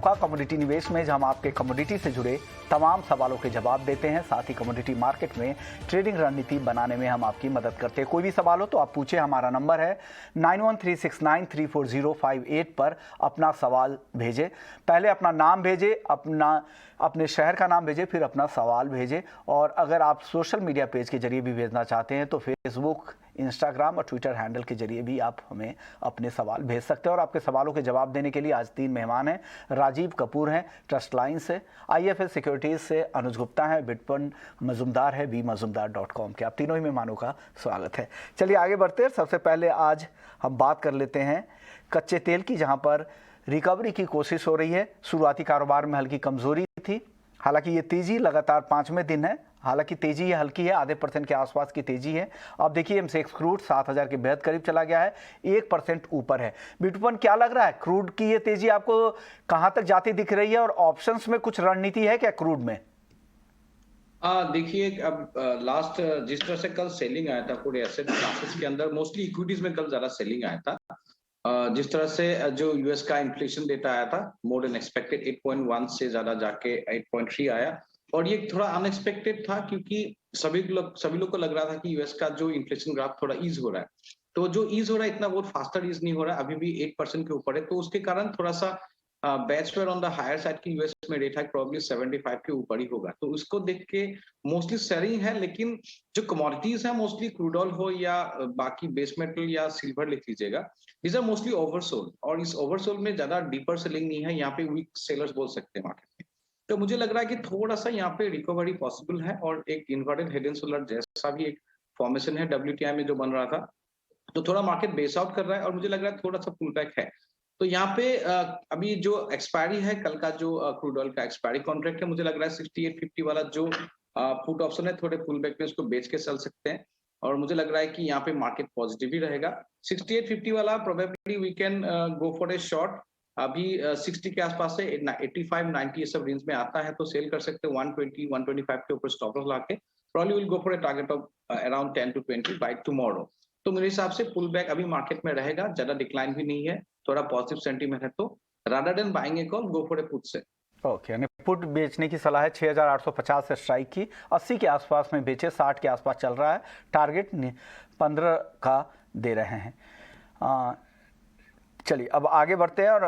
आपका कमोडिटी निवेश में, जहां हम आपके कमोडिटी से जुड़े तमाम सवालों के जवाब देते हैं। साथ ही कमोडिटी मार्केट में ट्रेडिंग रणनीति बनाने में हम आपकी मदद करते हैं। कोई भी सवाल हो तो आप पूछे। हमारा नंबर है 9136934058 पर अपना सवाल भेजें। पहले अपना नाम भेजें, अपने शहर का नाम भेजें, फिर अपना सवाल भेजें। और अगर आप सोशल मीडिया पेज के जरिए भी भेजना चाहते हैं तो फेसबुक, इंस्टाग्राम और ट्विटर हैंडल के जरिए भी आप हमें अपने सवाल भेज सकते हैं। और आपके सवालों के जवाब देने के लिए आज 3 मेहमान हैं। राजीव कपूर हैं ट्रस्ट लाइन से, IFS सिक्योरिटीज़ से अनुज गुप्ता हैं, बिटपन मजुमदार है bmazumdar.com के। आप तीनों ही मेहमानों का स्वागत है। चलिए आगे बढ़ते हैं। सबसे पहले आज हम बात कर लेते हैं कच्चे तेल की, जहां पर रिकवरी की कोशिश हो रही है। शुरुआती कारोबार में हल्की कमजोरी थी, हालांकि ये तेजी लगातार 5वें दिन है। हालांकि तेजी ये हल्की है, आधे % के आसपास की तेजी है। अब देखिए MCX क्रूड 7000 के बेहद करीब चला गया है, 1% ऊपर है। बिटुपन, क्या लग रहा है क्रूड की ये तेजी आपको कहां तक जाती दिख रही है, और ऑप्शंस में कुछ रणनीति है क्या क्रूड में? देखिए, अब लास्ट जिस तरह से कल सेलिंग आया था पूरे एसेट क्लासेस के अंदर, मोस्टली इक्विटीज में कल ज्यादा सेलिंग आया था। जिस तरह से जो यूएस का इन्फ्लेशन डेटा आया था, मोर देन एक्सपेक्टेड 8.1 से ज्यादा जाके 8.3 आया। और ये थोड़ा अनएक्सपेक्टेड था क्योंकि सभी लोग को लग रहा था कि यूएस का जो इन्फ्लेशन ग्राफ थोड़ा ईज हो रहा है। तो जो ईज हो रहा है इतना बहुत फास्टर ईज नहीं हो रहा है, अभी भी 8% के ऊपर है। तो उसके कारण थोड़ा सा batch where on the higher side की यूएस में रेट हाइक प्रॉब्ली 75 के ऊपर ही होगा। तो उसको देख के मोस्टली सेलिंग है। लेकिन जो कमोडिटीज है, मोस्टली क्रूड ऑयल हो या बाकी बेस मेटल या सिल्वर लिख लीजिएगा, दीज आर मोस्टली ओवरसोल्ड। और इस ओवरसोल्ड में ज्यादा डीपर सेलिंग नहीं है, यहाँ पे वीक सेलर्स बोल सकते हैं मार्केट में। तो मुझे लग रहा है कि थोड़ा सा यहाँ पे रिकवरी पॉसिबल है। और एक इन्वर्टेड हेड एंड शोल्डर जैसा भी एक फॉर्मेशन है WTI में जो बन रहा था, तो थोड़ा मार्केट बेस आउट कर रहा है। और मुझे लग रहा है थोड़ा सा पुल बैक है। तो यहाँ पे अभी जो एक्सपायरी है, कल का जो क्रूड ऑयल का एक्सपायरी कॉन्ट्रैक्ट है, मुझे लग रहा है 6850 वाला जो पुट ऑप्शन है, थोड़े पुल बैक में उसको बेच के चल सकते हैं। और मुझे लग रहा है कि यहाँ पे मार्केट पॉजिटिव ही रहेगा। 6850 वाला probably we can go for a short. अभी 60 के आसपास से 85 90 ये सब रेंज में आता है तो सेल कर सकते हैं। 120 125 के ऊपर स्टॉप लॉस लाके probably will go for A target of around 10 to 20 by tomorrow. तो मेरे हिसाब से पुल बैक अभी मार्केट में रहेगा, ज्यादा डिक्लाइन भी नहीं है, थोड़ा पॉजिटिव सेंटीमेंट है। तो rather than buying A call, go for A put से। ओके, यानी पुट बेचने की सलाह है। 6850 से स्ट्राइक की, 80 के आसपास में बेचे, 60 के आसपास चल रहा है। टारगेट 15 का दे रहे हैं। चलिए अब आगे बढ़ते हैं और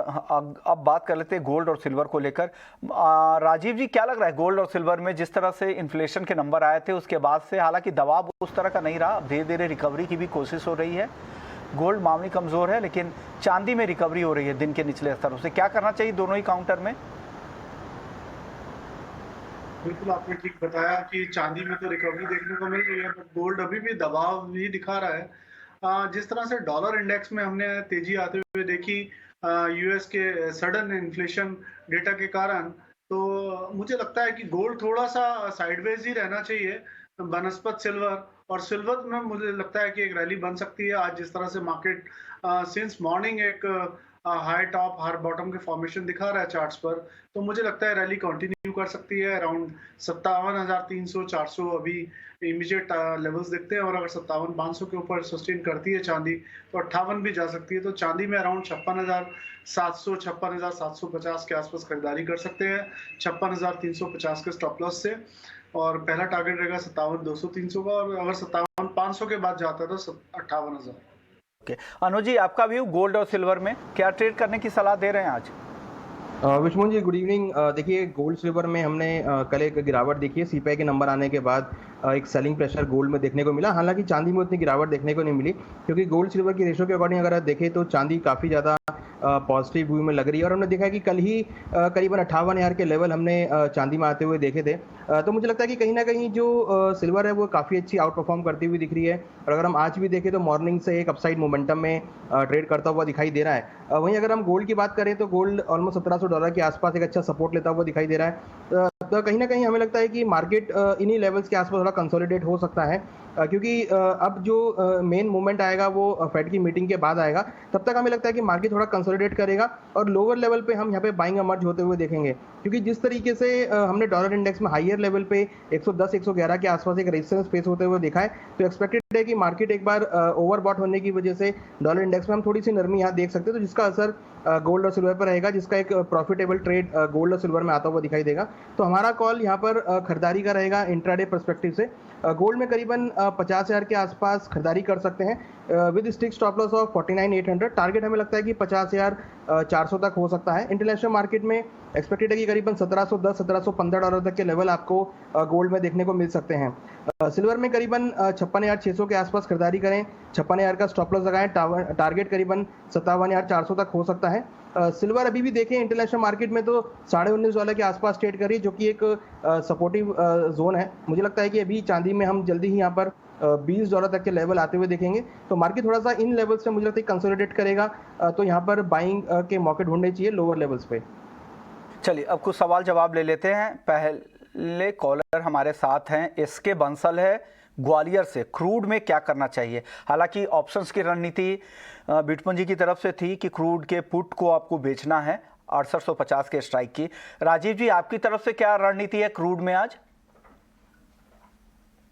अब बात कर लेते हैं गोल्ड और सिल्वर को लेकर। राजीव जी, क्या लग रहा है गोल्ड और सिल्वर में? जिस तरह से इन्फ्लेशन के नंबर आए थे उसके बाद से हालांकि दबाव उस तरह का नहीं रहा, अब धीरे धीरे रिकवरी की भी कोशिश हो रही है। गोल्ड मामूली कमजोर है, लेकिन चांदी में रिकवरी हो रही है दिन के निचले स्तरों से। क्या करना चाहिए दोनों ही काउंटर में? बिल्कुल, आपने ठीक बताया कि चांदी में तो रिकवरी देखने को मिल रही है, पर गोल्ड अभी भी दबाव ही दिखा रहा है। जिस तरह से डॉलर इंडेक्स में हमने तेजी आते हुए देखी यूएस के सडन इन्फ्लेशन डेटा के कारण, तो मुझे लगता है कि गोल्ड थोड़ा सा साइडवेज ही रहना चाहिए बनस्पत सिल्वर। और सिल्वर में मुझे लगता है कि एक रैली बन सकती है। आज जिस तरह से मार्केट सिंस मॉर्निंग एक हाई टॉप हाई बॉटम के फॉर्मेशन दिखा रहा है चार्ट्स पर, तो मुझे लगता है रैली कंटिन्यू कर सकती है। अराउंड 57,300 400 अभी इमीडिएट लेवल्स दिखते हैं। और अगर 57,500 के ऊपर सस्टेन करती है चांदी तो 58 भी जा सकती है। तो चांदी में अराउंड 56,700 56,750 के आसपास खरीदारी कर सकते हैं, 56,350 के स्टॉप लॉस से। और पहला टारगेट रहेगा 57,200-300 का। और अगर 57,500 के बाद जाता है तो 58,000। ओके, अनुज जी, आपका व्यू गोल्ड और सिल्वर में क्या ट्रेड करने की सलाह दे रहे हैं आज? Vishnu ji, good evening. देखिए, गोल्ड सिल्वर में हमने कल एक गिरावट देखी है। सीपीआई के नंबर आने के बाद एक सेलिंग प्रेशर गोल्ड में देखने को मिला। हालांकि चांदी में उतनी गिरावट देखने को नहीं मिली, क्योंकि गोल्ड सिल्वर की रेशो के अकॉर्डिंग अगर देखें तो चांदी काफ़ी ज़्यादा पॉजिटिव व्यू में लग रही है। और हमने देखा है कि कल ही करीबन 58,000 के लेवल हमने चांदी में आते हुए देखे थे। तो मुझे लगता है कि कहीं ना कहीं जो सिल्वर है वो काफ़ी अच्छी आउट परफॉर्म करती हुई दिख रही है। और अगर हम आज भी देखें तो मॉर्निंग से एक अपसाइड मोमेंटम में ट्रेड करता हुआ दिखाई दे रहा है। वहीं अगर हम गोल्ड की बात करें तो गोल्ड ऑलमोस्ट $1,700 के आसपास एक अच्छा सपोर्ट लेता हुआ दिखाई दे रहा है। तो कहीं ना कहीं हमें लगता है कि मार्केट इन्हीं लेवल्स के आसपास थोड़ा कंसोलिडेट हो सकता है। क्योंकि अब जो मेन मूवमेंट आएगा वो फेड की मीटिंग के बाद आएगा। तब तक हमें लगता है कि मार्केट थोड़ा कंसोलिडेट करेगा और लोअर लेवल पे हम यहाँ पे बाइंग इमर्ज होते हुए देखेंगे, क्योंकि जिस तरीके से हमने डॉलर इंडेक्स में हाईयर लेवल पे 110 111 के आसपास एक रेजिस्टेंस फेस होते हुए देखा है, तो एक्सपेक्टेड है कि मार्केट एक बार ओवरबॉट होने की वजह से डॉलर इंडेक्स में हम थोड़ी सी नरमी यहाँ देख सकते हैं, तो जिसका असर गोल्ड और सिल्वर पर रहेगा, जिसका एक प्रॉफिटेबल ट्रेड गोल्ड और सिल्वर में आता हुआ दिखाई देगा। तो हमारा कॉल यहाँ पर खरीदारी का रहेगा इंट्राडे पर्सपेक्टिव से। गोल्ड में करीबन 50,000 के आसपास खरीदारी कर सकते हैं with stick stop loss of 49,800। Target हमें लगता है कि 50,400 तक हो सकता है। इंटरनेशनल मार्केट में एक्सपेक्टेड है कि करीबन 1710 1715 डॉलर तक के लेवल आपको गोल्ड में देखने को मिल सकते हैं। सिल्वर में करीबन 56,600 के आसपास खरीदारी करें, 56,000 का स्टॉप लॉस लगाएं, टारगेट करीबन 57,400 तक हो सकता है। सिल्वर अभी भी देखें इंटरनेशनल मार्केट में तो $19.5 के आसपास ट्रेड कर रही है, जो कि एक सपोर्टिव जोन है। मुझे लगता है कि अभी चांदी में हम जल्दी ही यहाँ पर $20 तक के लेवल आते हुए देखेंगे, तो मार्केट थोड़ा सा इन लेवल से मुझे लगता है कंसोलिडेट करेगा, तो यहाँ पर बाइंग के मौके ढूंढने चाहिए लोअर लेवल्स पे। चलिए अब कुछ सवाल जवाब ले लेते हैं। पहले कॉलर हमारे साथ हैं, एसके बंसल है ग्वालियर से। क्रूड में क्या करना चाहिए? हालांकि ऑप्शंस की रणनीति बिटपूंजी की तरफ से थी कि क्रूड के पुट को आपको बेचना है 6850 के स्ट्राइक की। राजीव जी, आपकी तरफ से क्या रणनीति है क्रूड में आज?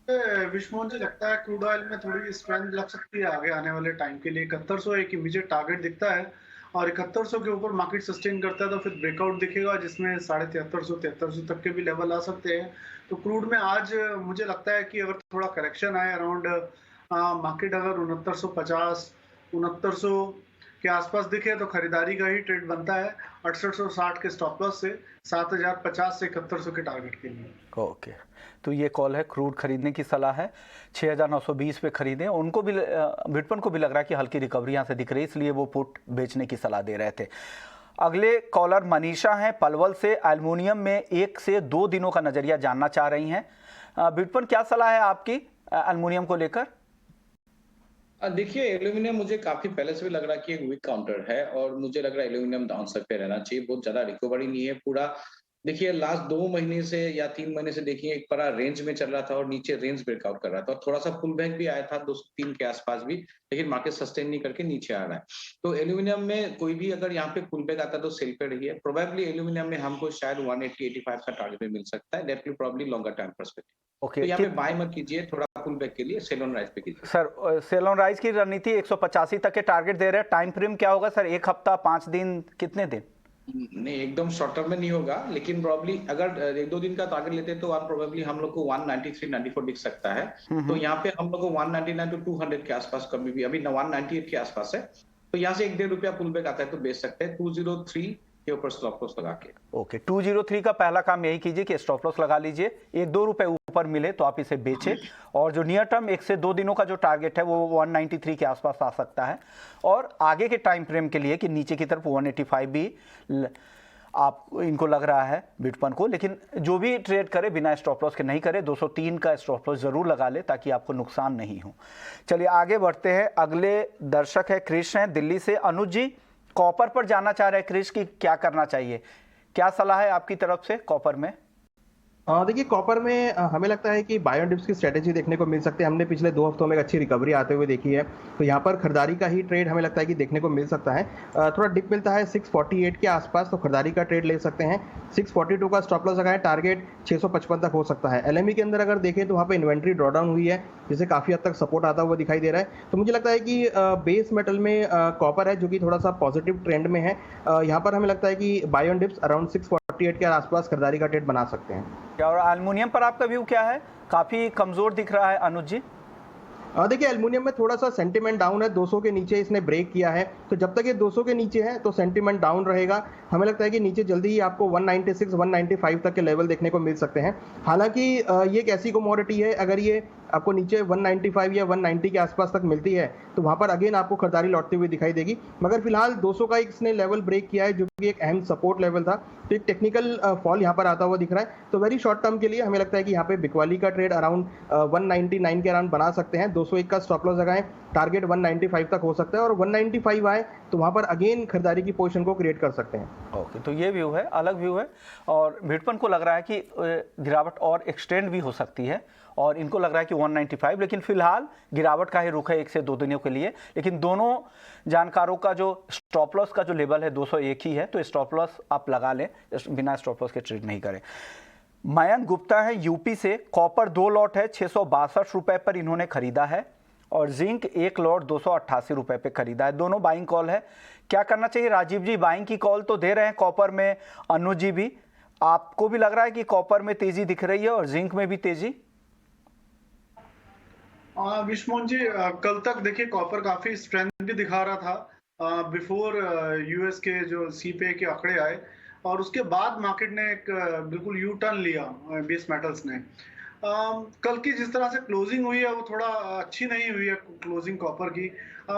विश्वमोहन जी, लगता है क्रूड ऑयल में थोड़ी स्ट्रेंथ लग सकती है आगे आने वाले टाइम के लिए। 7100 एक इमीडिएट टारगेट दिखता है और 7100 के ऊपर मार्केट सस्टेन करता है तो फिर ब्रेकआउट दिखेगा जिसमें 7350 तक के भी लेवल आ सकते हैं। तो क्रूड में आज मुझे लगता है कि अगर थोड़ा करेक्शन आए अराउंड मार्केट अगर 6950 6900 के आसपास दिखे तो खरीदारी का ही ट्रेड बनता है 6860 के स्टॉप लॉस से 7050 से 7100 के टारगेट के लिए। ओके, तो ये कॉल है, क्रूड खरीदने की सलाह है, 6920 पे खरीदें। उनको भी बिटकॉइन को भी लग रहा है कि हल्की रिकवरी यहाँ से दिख रही है, इसलिए वो पुट बेचने की सलाह दे रहे थे। अगले कॉलर मनीषा हैं पलवल से। एल्युमिनियम में 1 से 2 दिनों का नजरिया जानना चाह रही हैं। बिटकॉइन क्या सलाह है आपकी एल्युमिनियम को लेकर? देखिए, एल्यूमिनियम मुझे काफी पहले से भी लग रहा है कि एक वीक काउंटर है और मुझे लग रहा है एल्यूमिनियम डाउन साइड पे रहना चाहिए। बहुत ज्यादा रिकवरी नहीं है पूरा। देखिए, लास्ट 2 महीने से या 3 महीने से देखिए एक बड़ा रेंज में चल रहा था और नीचे रेंज ब्रेकआउट कर रहा था और थोड़ा सा पुल बैक भी आया था 203 के आसपास भी, लेकिन मार्केट सस्टेन नहीं करके नीचे आ रहा है। तो एल्यूमिनियम में कोई भी अगर यहाँ पे पुल बैक आता है तो सेल पे रही है। प्रोबेबली एल्यूमिनियम में हमको शायद 180-85 का टारगेट भी मिल सकता है। That will probably longer time perspective. Okay, तो यहाँ पे बाय मत कीजिए, थोड़ा पुल बैक के लिए सेल ऑन राइज पे कीजिए। सर सेल ऑन राइज की रणनीति 185 तक के टारगेट दे रहे हैं। टाइम फ्रेम क्या होगा सर? 1 हफ्ता, 5 दिन, कितने दिन? नहीं, एकदम शॉर्ट टर्म में नहीं होगा, लेकिन प्रॉब्ली अगर 1-2 दिन का टारगेट लेते हैं तो प्रोबेबली हम लोग को 193-94 दिख सकता है। तो यहाँ पे हम लोग को 199 to 200 के आसपास कभी भी, अभी 198 के आसपास है, तो यहाँ से 1-1.5 रुपया पुल बैक आता है तो बेच सकते हैं 203 के ऊपर स्टॉप लॉस लगा के। ओके, 203 का पहला काम यही कीजिए कि स्टॉप लॉस लगा लीजिए। 1-2 रुपए ऊपर मिले तो आप इसे बेचें, और जो नियर टर्म 1 से 2 दिनों का जो टारगेट है वो 193 के आसपास आ सकता है। और आगे के टाइम फ्रेम के लिए कि नीचे की तरफ 185 भी आप इनको लग रहा है बिटकॉइन को, लेकिन जो भी ट्रेड करे बिना स्टॉप लॉस के नहीं करे। 203 का स्टॉप लॉस जरूर लगा ले ताकि आपको नुकसान नहीं हो। चलिए आगे बढ़ते हैं। अगले दर्शक है क्रिश हैं दिल्ली से। अनुज जी, कॉपर पर जाना चाह रहे हैं क्रिश की, क्या करना चाहिए? क्या सलाह है आपकी तरफ से कॉपर में? देखिए, कॉपर में हमें लगता है कि बाय ऑन डिप्स की स्ट्रेटेजी देखने को मिल सकती है। हमने पिछले 2 हफ्तों में एक अच्छी रिकवरी आते हुए देखी है, तो यहाँ पर खरीदारी का ही ट्रेड हमें लगता है कि देखने को मिल सकता है। थोड़ा डिप मिलता है 648 के आसपास, तो खरीदारी का ट्रेड ले सकते हैं। 642 का स्टॉप लॉस लगाएं, टारगेट 655 तक हो सकता है। एलएमई के अंदर अगर देखें तो वहाँ पे इन्वेंट्री ड्रॉडाउन हुई है, जिसे काफ़ी हद तक सपोर्ट आता हुआ दिखाई दे रहा है। तो मुझे लगता है कि बेस मेटल में कॉपर है जो कि थोड़ा सा पॉजिटिव ट्रेंड में है। यहाँ पर हमें लगता है कि बाय ऑन डिप्स अराउंड 648 के आसपास खरीदारी का ट्रेड बना सकते हैं। और एल्युमिनियम पर आपका व्यू क्या है? काफी कमजोर दिख रहा है अनुज जी। देखिए, एल्युमिनियम में थोड़ा सा सेंटीमेंट डाउन है। 200 के नीचे इसने ब्रेक किया है, तो जब तक ये 200 के नीचे है तो सेंटीमेंट डाउन रहेगा। हमें लगता है कि नीचे जल्दी ही आपको 196 195 तक के लेवल देखने को मिल सकते हैं। हालांकि ये एक ऐसी कमोडिटी है, अगर ये आपको नीचे 195 या 190 के आसपास तक मिलती है तो वहां पर अगेन आपको खरीदारी लौटती हुई दिखाई देगी। मगर फिलहाल 200 का इसने लेवल ब्रेक किया है जो कि एक अहम सपोर्ट लेवल था, तो एक टेक्निकल फॉल यहाँ पर आता हुआ दिख रहा है। तो वेरी शॉर्ट टर्म के लिए हमें लगता है कि यहाँ पे बिकवाली का ट्रेड अराउंड 199 के अराउंड बना सकते हैं। 201 का स्टॉप लॉस लगाएं, टारगेट 195 तक हो सकता है, और 195 आए तो वहां पर अगेन खरीदारी की पोजीशन को क्रिएट कर सकते हैं। ओके, तो ये व्यू है, अलग व्यू है। और बिटकॉइन को लग रहा है कि गिरावट और एक्सटेंड भी हो सकती है और इनको लग रहा है कि 195, लेकिन फिलहाल गिरावट का ही रुख है 1 से 2 दिनों के लिए। लेकिन दोनों जानकारों का जो स्टॉप लॉस का जो लेवल है 201 ही है, तो स्टॉप लॉस आप लगा लें, बिना स्टॉप लॉस के ट्रेड नहीं करें। मयंक गुप्ता है यूपी से, कॉपर 2 लॉट है 662 रुपए पर इन्होंने खरीदा है, और जिंक 1 लॉट 288 रुपए पे खरीदा है। दोनों बाइंग कॉल है, क्या करना चाहिए राजीव जी? बाइंग की कॉल तो दे रहे हैं कॉपर में अनुज जी भी, आपको भी लग रहा है कि कॉपर में तेजी दिख रही है और जिंक में भी तेजी? विश्वमोहन जी, कल तक देखिए कॉपर काफी स्ट्रेंथ भी दिखा रहा था बिफोर यूएस के जो सीपीआई के आंकड़े आए, और उसके बाद मार्केट ने एक बिल्कुल यू टर्न लिया बेस मेटल्स ने। कल की जिस तरह से क्लोजिंग हुई है वो थोड़ा अच्छी नहीं हुई है क्लोजिंग कॉपर की।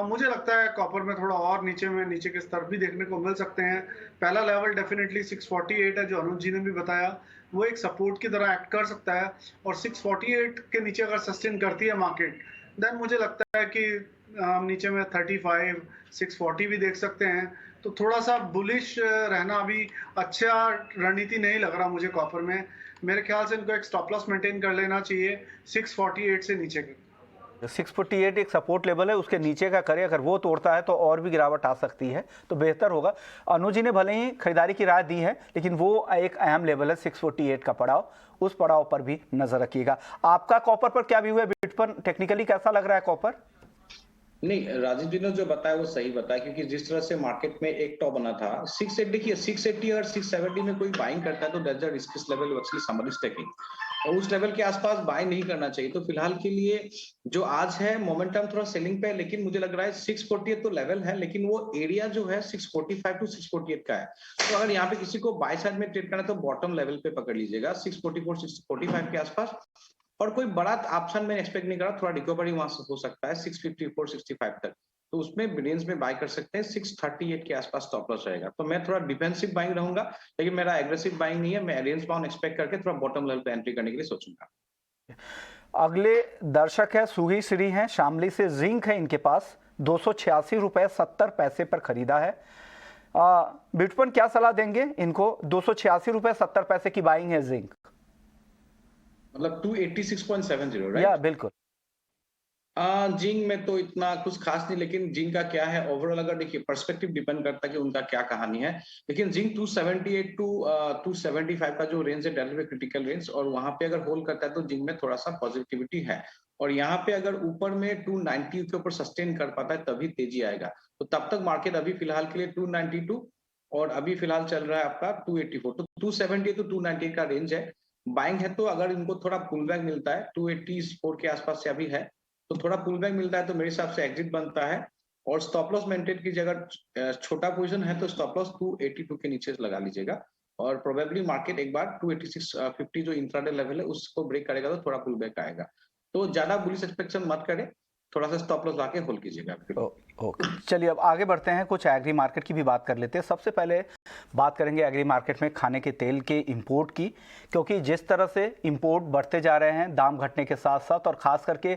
मुझे लगता है कॉपर में थोड़ा और नीचे के स्तर भी देखने को मिल सकते हैं। पहला लेवल डेफिनेटली 648 है, जो अनुज जी ने भी बताया, वो एक सपोर्ट की तरह एक्ट कर सकता है, और 648 के नीचे अगर सस्टेन करती है मार्केट, देन मुझे लगता है कि हम नीचे में 35 640 भी देख सकते हैं। तो थोड़ा सा बुलिश रहना अभी अच्छा रणनीति नहीं लग रहा मुझे कॉपर में। मेरे ख्याल से इनको एक स्टॉप लॉस मेंटेन कर लेना चाहिए 648 से नीचे के। 648 एक सपोर्ट लेवल है, उसके नीचे का करे, अगर वो तोड़ता है तो और भी गिरावट आ सकती है, तो बेहतर होगा। अनुज जी ने भले ही खरीदारी की राय दी है, लेकिन वो एक अहम लेवल है 648 का पड़ाव, उस पड़ाव पर भी नजर रखिएगा। आपका कॉपर पर क्या व्यू है? बिट पर टेक्निकली कैसा लग रहा है कॉपर? नहीं, राजीव जी ने जो बताया वो सही बताया, क्योंकि जिस तरह से मार्केट में एक टॉप बना था 680, देखिए 680 और 670 में कोई बाइंग करता है तो that's the risky level actually somebody is taking, और उस लेवल के आसपास बाय नहीं करना चाहिए। तो फिलहाल के लिए जो आज है मोमेंटम थोड़ा सेलिंग पे है, लेकिन मुझे लग रहा है 648 तो लेवल है, लेकिन वो एरिया जो है 645 टू 648 का है। तो अगर यहाँ पे किसी को बाय साइड में ट्रेड करना है तो बॉटम लेवल पे पकड़ लीजिएगा 644 645 के आसपास, और कोई बड़ा ऑप्शन में एक्सपेक्ट नहीं करा, थोड़ा रिकवरी वहां से हो सकता है 654 65 तक, तो उसमें रेंज में बाय कर सकते हैं। 638 के आसपास स्टॉप लॉस रहेगा। तो मैं थोड़ा डिफेंसिव बाइंग रहूंगा, लेकिन मेरा एग्रेसिव बाइंग नहीं है, मैं रेंज बाउंड एक्सपेक्ट करके थोड़ा बॉटम लेवल पे एंट्री करने के लिए सोचूंगा। अगले दर्शक है सुगी श्री हैं, शामली से, जिंक है इनके पास 286 रुपए 70 पैसे पर खरीदा है। बिटकॉइन क्या सलाह देंगे इनको? 286 रुपए 70 पैसे की बाइंग है जिंक, मतलब 286.70, राइट? या बिल्कुल। जिंक में तो इतना कुछ खास नहीं, लेकिन जिंक का क्या है ओवरऑल, अगर देखिए पर्सपेक्टिव डिपेंड करता है कि उनका क्या कहानी है, लेकिन जिंक 278 टू 275 का जो रेंज है डेल्टा क्रिटिकल रेंज, और वहां पे अगर होल्ड करता है तो जिंक में थोड़ा सा पॉजिटिविटी है, और यहाँ पे अगर ऊपर में 290 के ऊपर सस्टेन कर पाता है तभी तेजी आएगा। तो तब तक मार्केट अभी फिलहाल के लिए 292 और अभी फिलहाल चल रहा है आपका 284, तो 270 to 298 का रेंज है। बाइंग है तो अगर इनको थोड़ा पुल बैक मिलता है 284 के आसपास से अभी है, तो थोड़ा पुल बैक मिलता है तो मेरे हिसाब से एग्जिट बनता है, और स्टॉप लॉस मेंटेन कीजिए। अगर छोटा पोजीशन है तो स्टॉप लॉस 282 के नीचे लगा लीजिएगा, और प्रोबेबली मार्केट एक बार 286.50 जो इंट्राडे लेवल है उसको ब्रेक करेगा तो थोड़ा पुल बैक आएगा। तो ज्यादा बुलिश एक्सपेक्टेशन मत करें, थोड़ा सा स्टॉप लॉस लाके होल्ड कीजिएगा। ओके, चलिए अब आगे बढ़ते हैं, कुछ एग्री मार्केट की भी बात कर लेते हैं। सबसे पहले बात करेंगे एग्री मार्केट में खाने के तेल के इंपोर्ट की, क्योंकि जिस तरह से इंपोर्ट बढ़ते जा रहे हैं दाम घटने के साथ साथ, और खास करके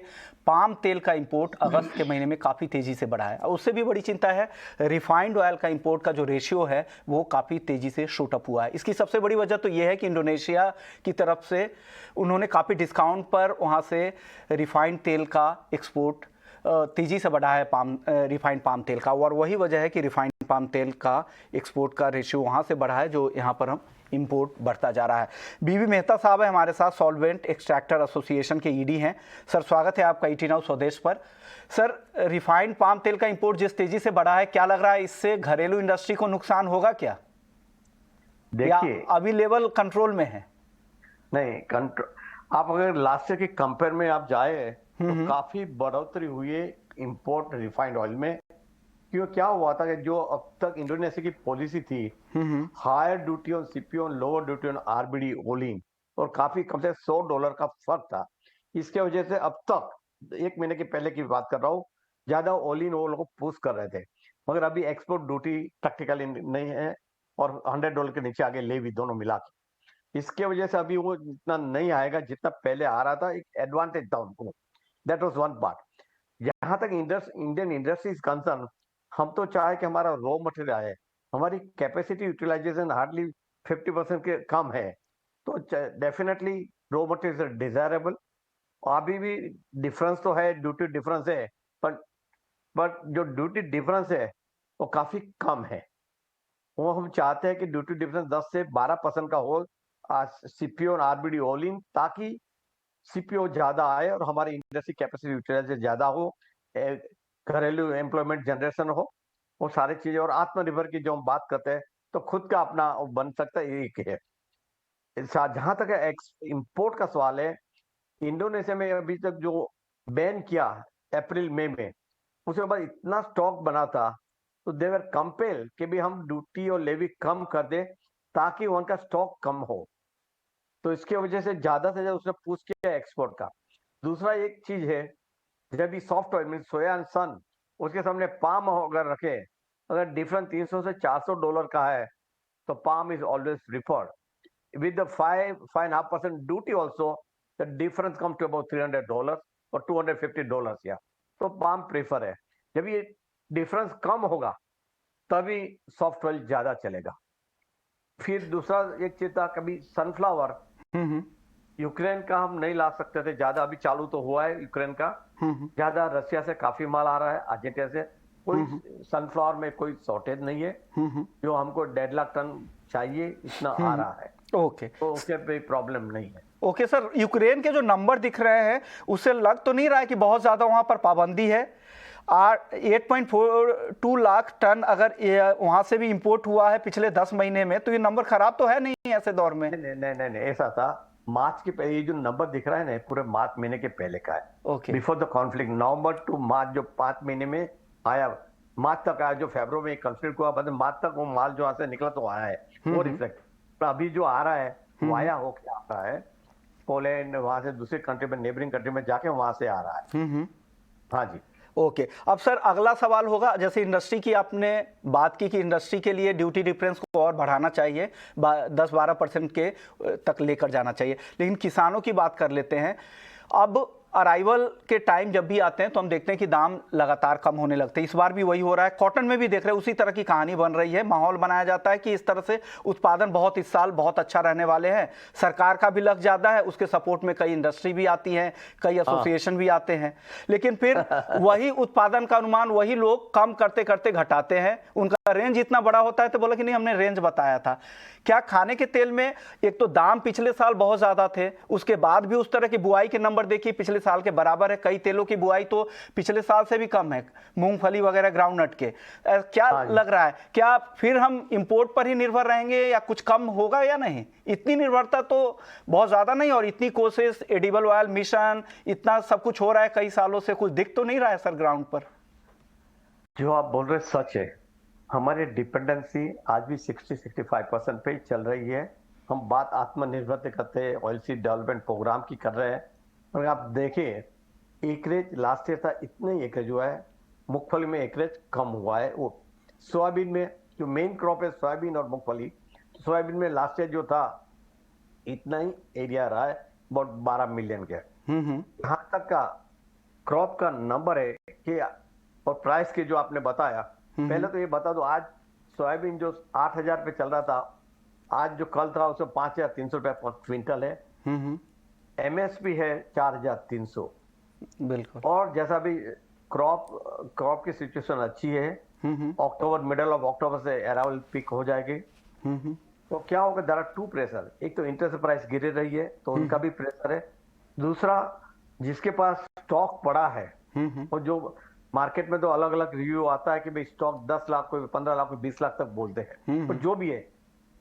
पाम तेल का इंपोर्ट अगस्त के महीने में काफ़ी तेज़ी से बढ़ा है। उससे भी बड़ी चिंता है रिफाइंड ऑयल का इंपोर्ट का जो रेशियो है वो काफ़ी तेज़ी से शूट अप हुआ है। इसकी सबसे बड़ी वजह तो ये है कि इंडोनेशिया की तरफ से उन्होंने काफ़ी डिस्काउंट पर वहाँ से रिफाइंड तेल का एक्सपोर्ट तेजी से बढ़ा है रिफाइंड पाम तेल का, और वही वजह है कि रिफाइंड पाम तेल का एक्सपोर्ट का रेशियो वहाँ से बढ़ा है जो यहाँ पर हम इंपोर्ट बढ़ता जा रहा है। बीवी मेहता साहब है हमारे साथ, सॉल्वेंट एक्सट्रैक्टर एसोसिएशन के ईडी हैं। सर स्वागत है आपका ईटी नाउ स्वदेश पर। सर, रिफाइंड पाम तेल का इंपोर्ट जिस तेजी से बढ़ा है, क्या लग रहा है इससे घरेलू इंडस्ट्री को नुकसान होगा क्या? देखिए अभी लेवल कंट्रोल में है? नहीं, कंट्रोल आप अगर लास्ट ईयर के कंपेयर में आप जाए तो काफी बढ़ोतरी हुई है इंपोर्ट रिफाइंड ऑयल में। क्यों, क्या हुआ था कि जो अब तक इंडोनेशिया की पॉलिसी थी higher duty on CPO, lower duty on RBD olein, और काफी कम से $100 का फर्क था। इसके वजह से अब तक 1 महीने के पहले की बात कर रहा हूँ, ज्यादा ओलिन वो लोग पुश कर रहे थे, मगर अभी एक्सपोर्ट ड्यूटी प्रैक्टिकली नहीं है, और $100 के नीचे आगे ले भी दोनों मिला के। इसके वजह से अभी वो इतना नहीं आएगा जितना पहले आ रहा था, एक एडवांटेज था उनको। That was one part. जहां तक इंडियन इंडस्ट्री इज कंसर्न, हम तो चाहे कि हमारा रॉ मटेरियल आए, हमारी कैपेसिटी यूटिलाइजेशन हार्डली 50% के कम है, तो डेफिनेटली रॉ मटेरियल डिजायरेबल, अभी भी डिफरेंस तो है, ड्यूटी डिफरेंस है, बट जो ड्यूटी डिफरेंस है वो काफी कम है। वो हम चाहते हैं कि ड्यूटी डिफरेंस 10 से 12% का हो सीपीओ और आरबीडी ऑल इन, ताकि सीपीओ ज्यादा आए और हमारी इंडस्ट्री कैपेसिटी यूटिलाइजेशन ज्यादा हो, घरेलू एम्प्लॉयमेंट जनरेशन हो, वो सारी चीजें। और आत्मनिर्भर की जो हम बात करते हैं तो खुद का अपना बन सकता है, एक है। जहां तक इंपोर्ट का सवाल है, इंडोनेशिया में अभी तक जो बैन किया अप्रैल मई में, उसके बाद इतना स्टॉक बना था, तो देवर कंपेल कि भी हम ड्यूटी और लेवी कम कर दे ताकि उनका स्टॉक कम हो। तो इसके वजह से ज्यादा उसने पुश किया एक्सपोर्ट का। दूसरा एक चीज है, जब ये soft oil mean soya and sun, उसके सामने पाम अगर रखे, अगर डिफरेंस 300 से $400 का है, तो palm is always preferred with the 5.5% duty also. The difference comes to about $300 or $250 या, तो पाम प्रेफर है। जब ये डिफरेंस कम होगा तभी सॉफ्ट ऑयल ज्यादा चलेगा। फिर दूसरा एक चीज था, कभी सनफ्लावर यूक्रेन का हम नहीं ला सकते थे ज्यादा, अभी चालू तो हुआ है यूक्रेन का, ज्यादा रशिया से काफी माल आ रहा है, अर्जेंटीना से। कोई सनफ्लावर में कोई शॉर्टेज नहीं है, जो हमको 1.5 लाख टन चाहिए इतना आ रहा है। ओके, तो उसके पे प्रॉब्लम नहीं है। ओके सर, यूक्रेन के जो नंबर दिख रहे हैं उससे लग तो नहीं रहा है कि बहुत ज़्यादा वहाँ पर पाबंदी है। 8.42 लाख टन अगर वहाँ से भी इंपोर्ट हुआ है पिछले 10 महीने में, तो ये नंबर खराब तो है नहीं ऐसे दौर में? नहीं, ऐसा था मार्च के पहले, ये जो नंबर दिख रहा है ना, पूरे मार्च महीने के पहले का है। Okay, before the conflict, November to March, जो 5 महीने में आया, मार्च तक आया। जो फरवरी में कॉन्फ्लिक्ट हुआ, बाद मार्च तक वो माल जो वहां से निकला तो आया है, वो रिफ्लेक्ट। अभी जो आ रहा है वो आया हो क्या आ रहा है, पोलैंड वहां से दूसरे कंट्री में, नेबरिंग कंट्री में जाके वहां से आ रहा है। हाँ जी। ओके, अब सर अगला सवाल होगा, जैसे इंडस्ट्री की आपने बात की कि इंडस्ट्री के लिए ड्यूटी डिफरेंस को और बढ़ाना चाहिए, 10-12% के तक लेकर जाना चाहिए, लेकिन किसानों की बात कर लेते हैं। अब अराइवल के टाइम जब भी आते हैं तो हम देखते हैं कि दाम लगातार कम होने लगते हैं। इस बार भी वही हो रहा है, कॉटन में भी देख रहे हैं उसी तरह की कहानी बन रही है। माहौल बनाया जाता है कि इस तरह से उत्पादन बहुत इस साल बहुत अच्छा रहने वाले हैं, सरकार का भी लग जाता है, उसके सपोर्ट में कई इंडस्ट्री भी आती हैं, कई एसोसिएशन भी आते हैं, लेकिन फिर वही उत्पादन का अनुमान वही लोग कम करते करते घटाते हैं। उनका रेंज इतना बड़ा होता है तो बोला कि नहीं हमने रेंज बताया था। क्या खाने के तेल में एक तो दाम पिछले साल बहुत ज्यादा थे, उसके बाद भी उस तरह की बुआई के नंबर देखिए पिछले साल के बराबर है, कई तेलों की बुआई तो पिछले साल से भी कम है, मूंगफली वगैरह ग्राउंडनट के। क्या लग रहा है, क्या फिर हम इंपोर्ट पर ही निर्भर रहेंगे या कुछ कम होगा या नहीं? इतनी निर्भरता तो बहुत ज्यादा नहीं, और इतनी कोशिश, एडिबल ऑयल मिशन, इतना सब कुछ हो रहा है कई सालों से, कुछ दिख तो नहीं रहा है सर ग्राउंड पर? जो आप बोल रहे सच है, हमारी डिपेंडेंसी आज भी 60-65% पे ही चल रही है। हम बात आत्मनिर्भर करते हैं, ऑयल सीड डेवलपमेंट प्रोग्राम की कर रहे हैं। और आप देखें एकरेज लास्ट ईयर था, इतने एकरेज हुआ है, मूंगफली में एकरेज कम हुआ है। वो सोयाबीन में जो मेन क्रॉप है सोयाबीन और मूंगफली, सोयाबीन में लास्ट ईयर जो था इतना ही एरिया रहा है, about 12 मिलियन के। यहाँ तक का क्रॉप का नंबर है कि, और प्राइस के जो आपने बताया, पहले तो ये बता दो, आज सोयाबीन जो 8,000 पे चल रहा था, आज जो कल था उसमें 5,300 रुपए पर क्विंटल है। एमएसपी है 4,300। बिल्कुल। और जैसा भी क्रॉप की सिचुएशन अच्छी है, अक्टूबर, मिडल ऑफ अक्टूबर से अराइवल पीक हो जाएगी। तो क्या होगा, देयर आर टू प्रेशर, एक तो इंटरेस्ट प्राइस गिर रही है तो उनका भी प्रेशर है, दूसरा जिसके पास स्टॉक पड़ा है, और जो मार्केट में तो अलग अलग रिव्यू आता है कि भाई स्टॉक 10 लाख, कोई 15 लाख, कोई 20 लाख तक बोलते हैं, तो जो भी है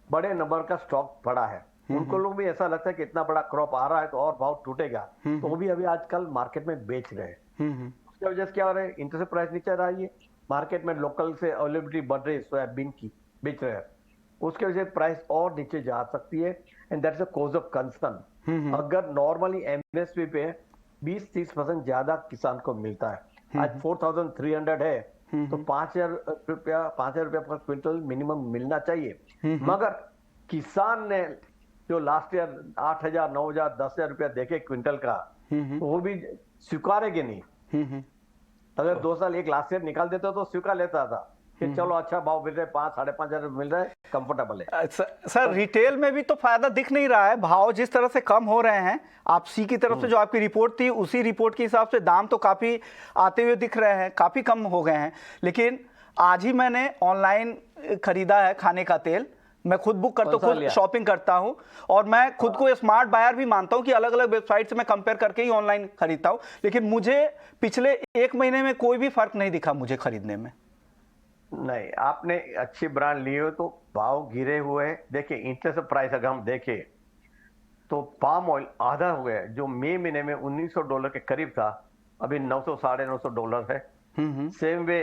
बड़े नंबर का स्टॉक पड़ा है, उनको लोग भी ऐसा लगता है कि इतना बड़ा क्रॉप आ रहा है तो और भाव टूटेगा, तो वो भी अभी आजकल मार्केट में बेच रहे हैं। उसकी वजह से क्या हो रहा है, इंटरेस्ट प्राइस नीचे रही है, मार्केट में लोकल से अवेलेबिलिटी बढ़ रही है, सोयाबीन की बेच रहे हैं, उसके वजह से प्राइस और नीचे जा सकती है, and that's a cause of concern. अगर नॉर्मली एमएसपी पे 20-30% ज्यादा किसान को मिलता है, आज 4,300 है, तो 5,000 रुपया पर क्विंटल मिनिमम मिलना चाहिए। मगर किसान ने जो लास्ट ईयर 8,000, 9,000, 10,000 रुपया देखे क्विंटल का, वो भी स्वीकारेंगे नहीं। अगर 2 साल एक लास्ट ईयर निकाल देता तो स्वीकार लेता था, कि चलो अच्छा भाव मिल रहा है, 5-5.5 मिल रहा है, कंफर्टेबल है। सर रिटेल में भी तो फायदा दिख नहीं रहा है, भाव जिस तरह से कम हो रहे हैं, आप सी की तरफ से जो आपकी रिपोर्ट थी उसी रिपोर्ट के हिसाब से दाम तो काफी आते हुए दिख रहे हैं, काफी कम हो गए हैं। लेकिन आज ही मैंने ऑनलाइन खरीदा है खाने का तेल, मैं खुद बुक करता हूँ, खुद शॉपिंग करता हूँ, और मैं खुद को स्मार्ट बायर भी मानता हूँ कि अलग अलग वेबसाइट से मैं कंपेयर करके ही ऑनलाइन खरीदता हूँ। लेकिन मुझे पिछले 1 महीने में कोई भी फर्क नहीं दिखा मुझे खरीदने में। नहीं, आपने अच्छी ब्रांड ली हो तो भाव गिरे हुए हैं। देखिए इंटरेस्ट प्राइस अगर हम देखें तो पाम ऑयल आधा हो गया, जो मई महीने में $1900 के करीब था, अभी 900 $950 है। सेम वे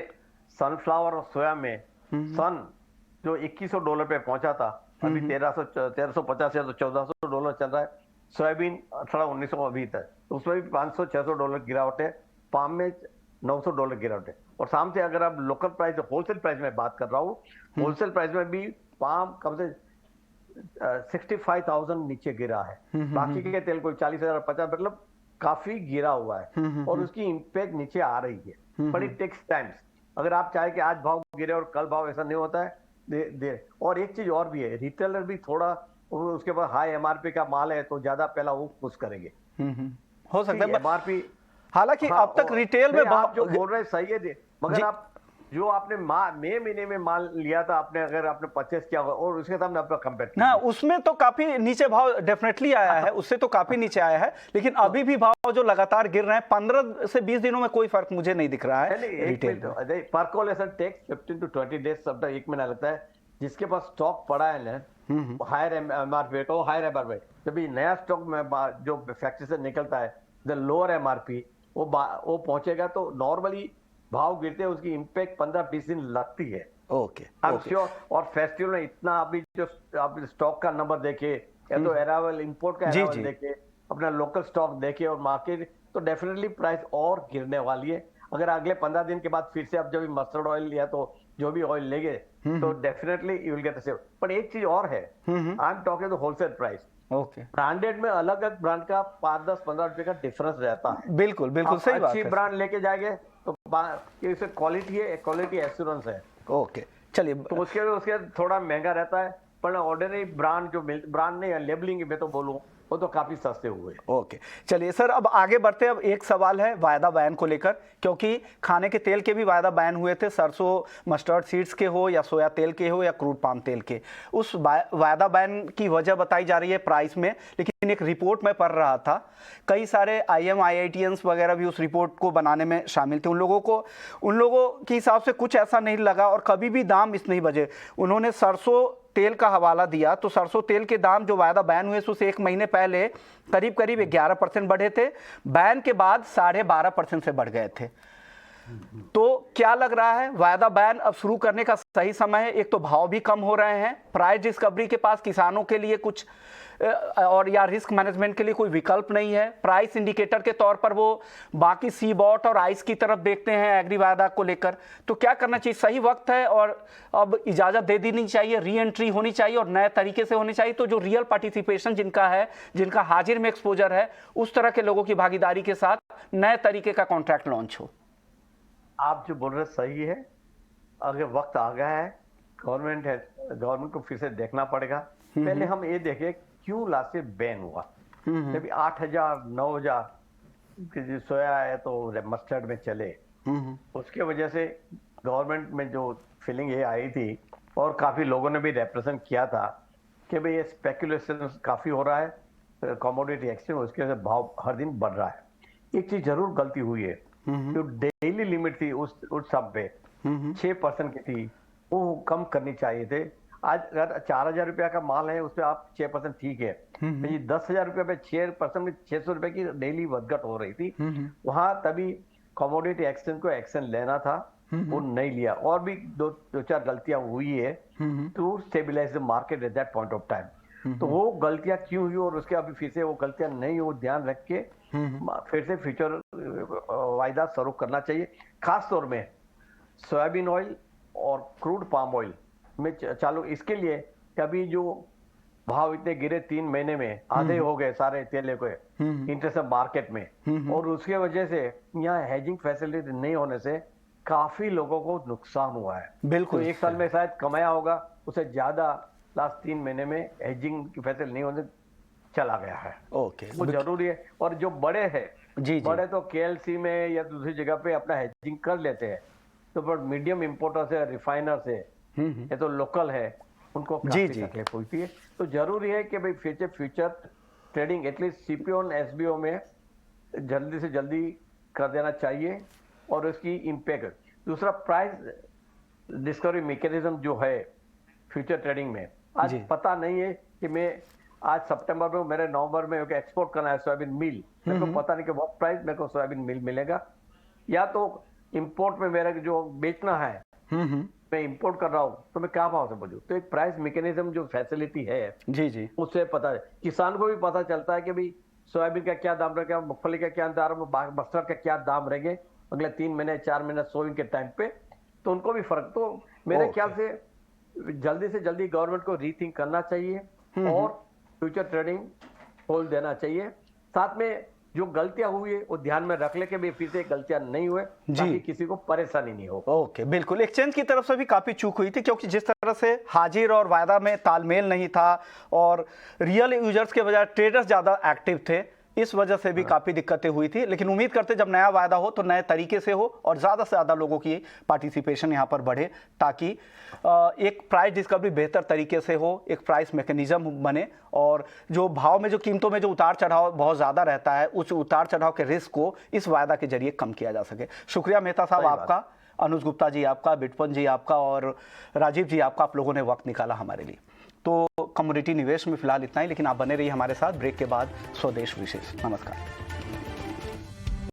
सनफ्लावर और सोया में सन जो $2100 पे पहुंचा था, अभी 1350 या तो $1400 चल रहा है। सोयाबीन 1800-1900 अभी तक, उसमें भी $500-600 गिरावट है। पाम में $900 गिरावट है। और सामने अगर आप लोकल प्राइस, होलसेल प्राइस में बात कर रहा हूँ, होलसेल प्राइस में भी पाम कम से 65,000 नीचे गिरा है। बाकी के तेल कोई 40,000 50, मतलब काफी गिरा हुआ है और उसकी इंपैक्ट नीचे आ रही है, बट इट टेक्स टाइम्स। अगर आप चाहे कि आज भाव गिरे और कल भाव, ऐसा नहीं होता है। और एक चीज और भी है, रिटेलर भी थोड़ा, उसके पास हाई एमआरपी का माल है तो ज्यादा पहला वो पुश करेंगे, हो सकता है एमआरपी। हालांकि अब तक रिटेल में आप जो बोल रहे हैं सही है, मगर आप जो आपने मई महीने में माल लिया था आपने, अगर आपने परचेस किया और उसके साथ आपने कंपेयर किया ना, उसमें तो काफी नीचे भाव डेफिनेटली आया है, उससे तो काफी नीचे आया है। लेकिन अभी भी भाव जो लगातार गिर रहे हैं, 15 से 20 दिनों में कोई फर्क मुझे नहीं दिख रहा है रिटेल में। परकोलेशन टेक्स 15 to 20 डेज, सब तक 1 महीना लगता है। जिसके पास स्टॉक पड़ा है ना, हायर एमआरपी तो हायर एमआरपी, जब नया स्टॉक में जो फैक्ट्री से निकलता है, द लोअर एमआरपी वो पहुंचेगा तो नॉर्मली भाव गिरते हैं, उसकी इंपैक्ट 15-20 दिन लगती है। Okay, I am sure. और फेस्टिवल में इतना अभी जो आप स्टॉक का नंबर देखे, या तो अराइवल इंपोर्ट का अराइवल देखे, अपना लोकल स्टॉक देखे और मार्केट, तो डेफिनेटली प्राइस और गिरने वाली है। अगर अगले 15 दिन के बाद फिर से आप जब मस्टर्ड ऑयल या तो जो भी ऑयल लेंगे तो definitely you will get a save. पर एक चीज और है, I am talking wholesale price. Okay, branded में अलग अलग ब्रांड का 5-10-15 रुपए का डिफरेंस रहता है। बिल्कुल बिल्कुल सही बात है। अच्छी ब्रांड लेके जाएंगे तो इससे क्वालिटी है, क्वालिटी एश्योरेंस है। ओके, चलिए, तो उसके थोड़ा महंगा रहता है, पर ऑर्डिनरी ब्रांड जो ब्रांड नहीं है, लेबलिंग में तो बोलूं, वो तो काफी सस्ते हुए। ओके, चलिए सर, अब आगे बढ़ते हैं। अब एक सवाल है वायदा बैन को लेकर, क्योंकि खाने के तेल के भी वायदा बैन हुए थे, सरसों मस्टर्ड सीड्स के हो या सोया तेल के हो या क्रूड पाम तेल के। उस वायदा बैन की वजह बताई जा रही है प्राइस में, लेकिन एक रिपोर्ट में पढ़ रहा था, कई सारे IITians वगैरह भी उस रिपोर्ट को बनाने में शामिल थे। उन लोगों के हिसाब से कुछ ऐसा नहीं लगा और कभी भी दाम इस नहीं बजे। उन्होंने सरसों तेल का हवाला दिया तो सरसों तेल के दाम जो वायदा बैन हुए उससे 1 महीने पहले करीब करीब 11% बढ़े थे, बैन के बाद 12.5% से बढ़ गए थे। तो क्या लग रहा है, वायदा बैन अब शुरू करने का सही समय है? एक तो भाव भी कम हो रहे हैं, प्राइस डिस्कवरी के पास किसानों के लिए कुछ और या रिस्क मैनेजमेंट के लिए कोई विकल्प नहीं है। प्राइस इंडिकेटर के तौर पर वो बाकी सीबॉट और आइस की तरफ देखते हैं एग्री वायदा को लेकर। तो क्या करना चाहिए? सही वक्त है और अब इजाजत दे देनी चाहिए, री एंट्री होनी चाहिए और नए तरीके से होनी चाहिए, तो जो रियल पार्टिसिपेशन जिनका है, जिनका हाजिर में एक्सपोजर है, उस तरह के लोगों की भागीदारी के साथ नए तरीके का कॉन्ट्रैक्ट लॉन्च हो। आप जो बोल रहे सही है, अगर वक्त आ गया है, गवर्नमेंट को फिर से देखना पड़ेगा। पहले हम ये देखें क्यों लास्ट से बैन हुआ। जब 8,000 9,000 सोया है तो मस्टर्ड में चले, उसके वजह से गवर्नमेंट में जो फीलिंग ये आई थी और काफी लोगों ने भी रिप्रेजेंट किया था कि भाई ये स्पेकुलेशन काफी हो रहा है, कमोडिटी एक्सचेंज, उसके वजह से भाव हर दिन बढ़ रहा है। एक चीज जरूर गलती हुई है, जो डेली लिमिट थी उस सब पे 6% की थी, वो कम करनी चाहिए थे। आज अगर 4,000 रुपया का माल है, उस पर आप 6% ठीक है, 10,000 रुपये पे 6% में 600 रुपए की डेली વધઘટ हो रही थी, वहां तभी कमोडिटी एक्सचेंज को एक्शन लेना था, वो नहीं लिया। और भी दो चार गलतियां हुई है to stabilise the market at that point of time. तो वो गलतियां क्यों हुई और उसके अभी फिर से वो गलतियां नहीं हो, ध्यान रख के फिर से फ्यूचर वायदा शुरू करना चाहिए। खास तौर में सोयाबीन ऑयल और क्रूड पाम ऑयल में चालू, इसके लिए कभी जो भाव इतने गिरे 3 महीने में, आधे हो गए सारे तेल के इंटरेस्ट मार्केट में, और उसके वजह से यहाँ हेजिंग फैसिलिटी नहीं होने से काफी लोगों को नुकसान हुआ है। बिल्कुल। तो एक साल में शायद कमाया होगा, उससे ज्यादा लास्ट 3 महीने में हेजिंग की फैसिलिटी नहीं होने चला गया है। ओके, वो जरूरी है। और जो बड़े हैं, जी बड़े तो केएलसी में या दूसरी जगह पे अपना हेजिंग कर लेते हैं, तो पर मीडियम इंपोर्टर्स है, रिफाइनर्स है, ये तो लोकल है, उनको काफी तकलीफ होती है। तो जरूरी है कि भाई फ्यूचर ट्रेडिंग एटलीस्ट सीपीओ और एसबीओ में जल्दी से जल्दी कर देना चाहिए और उसकी इम्पैक्ट। दूसरा, प्राइस डिस्कवरी मैकेनिज्म जो है फ्यूचर ट्रेडिंग में, आज पता नहीं है कि मैं आज सितंबर में, मेरे नवंबर में एक्सपोर्ट करना है सोयाबीन मिल, मेरे को पता नहीं कि what प्राइस मेरे को सोयाबीन मिल मिलेगा, या तो इंपोर्ट में मेरा जो बेचना है मैं इंपोर्ट कर रहा हूँ तो मैं क्या भाव से बेचूं। तो एक प्राइस मैकेनिज्म जो फैसिलिटी है जी उससे पता है, किसान को भी पता चलता है कि भाई सोयाबीन का क्या दाम रहेगा, मूंगफली का क्या दाम, मस्टर्ड का क्या दाम रहेंगे अगले 3 महीने 4 महीने सोइंग के टाइम पे, तो उनको भी फर्क। तो मेरे ख्याल से जल्दी से जल्दी गवर्नमेंट को रीथिंक करना चाहिए और फ्यूचर ट्रेडिंग खोल देना चाहिए। साथ में जो गलतियां हुई है वो ध्यान में रख ले के भी फिर से गलतियां नहीं हुए, ताकि किसी को परेशानी नहीं हो। ओके, बिल्कुल। एक्सचेंज की तरफ से भी काफी चूक हुई थी, क्योंकि जिस तरह से हाजिर और वायदा में तालमेल नहीं था और रियल यूजर्स के बजाय ट्रेडर्स ज्यादा एक्टिव थे, इस वजह से भी काफी दिक्कतें हुई थी। लेकिन उम्मीद करते जब नया वायदा हो तो नए तरीके से हो और ज्यादा से ज्यादा लोगों की पार्टिसिपेशन यहां पर बढ़े, ताकि एक प्राइस डिस्कवरी बेहतर तरीके से हो, एक प्राइस मैकेनिज्म बने और जो भाव में, जो कीमतों में जो उतार चढ़ाव बहुत ज्यादा रहता है, उस उतार चढ़ाव के रिस्क को इस वायदा के जरिए कम किया जा सके। शुक्रिया मेहता साहब आपका, अनुज गुप्ता जी आपका, बिटपन जी आपका और राजीव जी आपका, आप लोगों ने वक्त निकाला हमारे लिए। तो कम्युनिटी निवेश में फिलहाल इतना ही, लेकिन आप बने रहिए हमारे साथ। ब्रेक के बाद स्वदेश विशेष। नमस्कार।